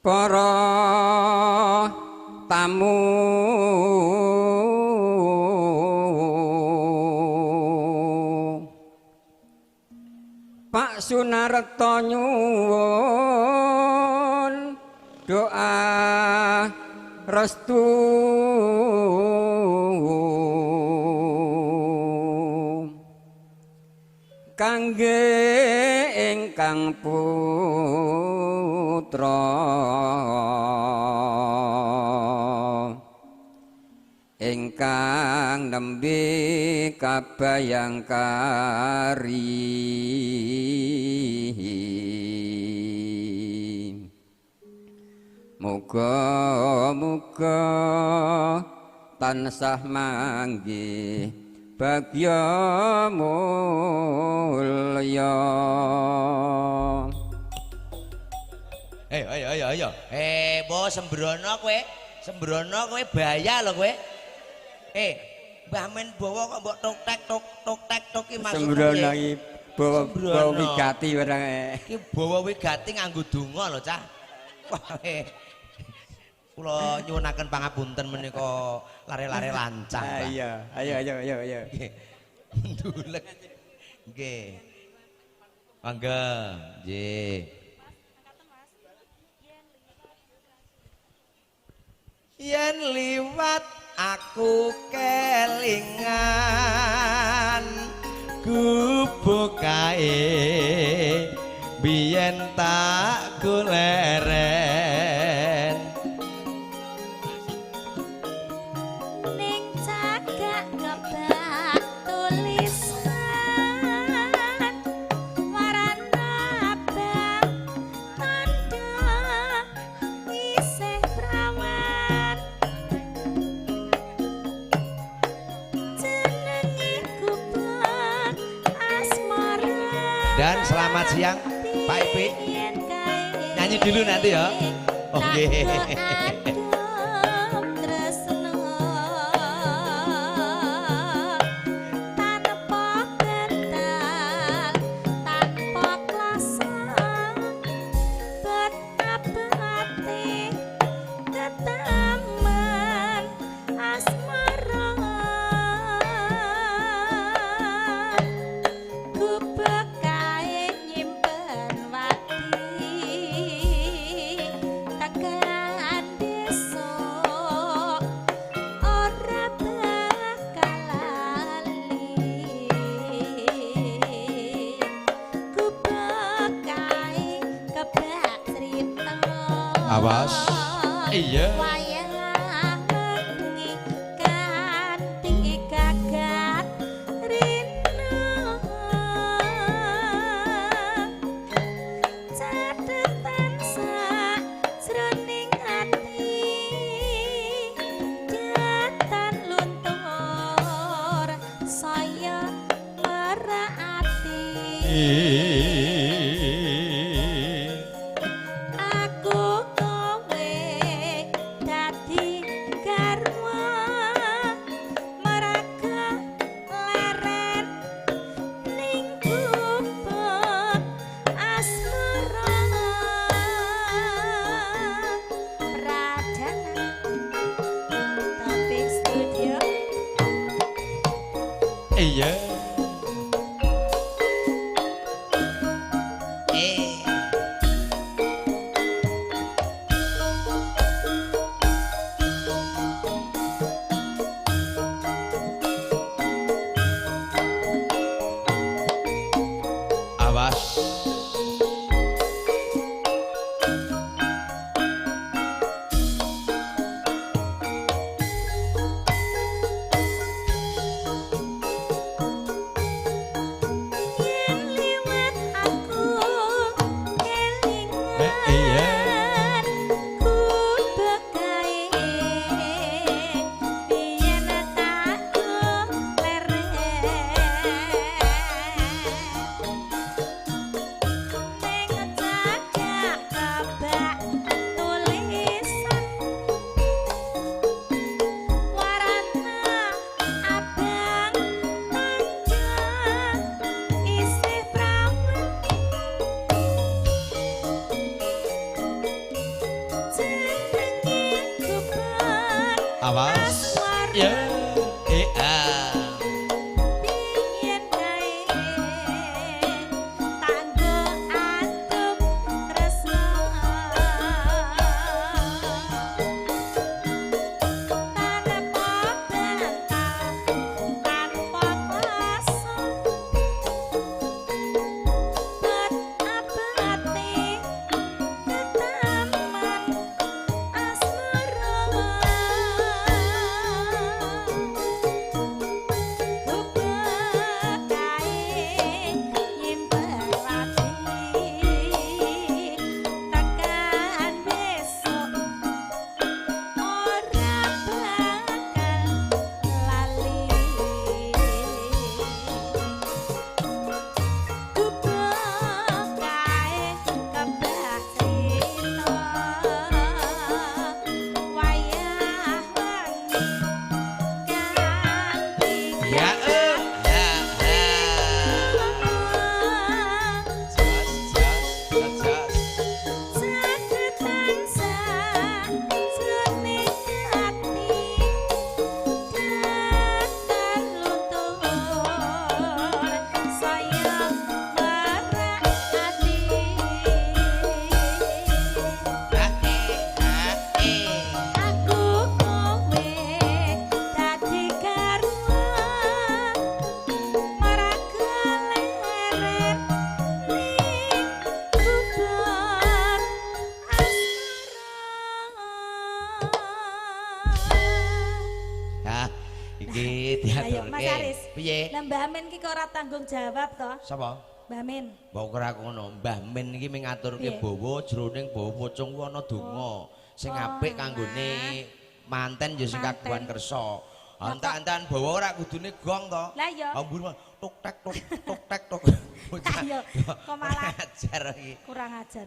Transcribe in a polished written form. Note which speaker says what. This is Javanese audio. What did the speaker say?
Speaker 1: para tamu Pak Sunarto nyuwun doa restu kangge ingkang putra ingkang nembe kabayang kari muga-muga tansah manggih bagya mulya.
Speaker 2: Ayo. Mbok sembrono kowe. Sembrono kowe bahaya lho kowe. Mbah Men bawa kok mbok tok iki maksudku
Speaker 1: sembrono iki bawa wigati barang
Speaker 2: iki bawa wigati nganggo donga lho cah. Kula nyuwunaken pangapunten menika lare-lare lancang.
Speaker 1: Iya, ayo.
Speaker 2: Ndulek. Nggih. Mangga, nggih. Yen liwat aku kelingan gubuk kae biyen tak goleren
Speaker 3: ning cagak ngebak tulisan warna abang tandha isih prawan jenenge gubuk asmara.
Speaker 2: dan selamat siang Pak Ipi. Nyanyi dulu nanti ya. Oke. Awas. Iya. Iya. Awas.
Speaker 3: Mbah Min ki kok ora tanggung jawab to?
Speaker 2: Sapa?
Speaker 3: Mbah Min.
Speaker 2: Mbok ora ngono, Mbah Min iki ngaturke
Speaker 3: Piye?
Speaker 2: bawa jroning bawa pocong ku ana donga sing apik kanggone manten ya sing
Speaker 3: Manten.
Speaker 2: kagungan kersa. Antan-antan bawa ora kudune gong to.
Speaker 3: Lah iya.
Speaker 2: Ambur tuk tek tuk tek tuk.
Speaker 3: Ayo, kok malah
Speaker 2: ajar iki.
Speaker 3: kurang ajar.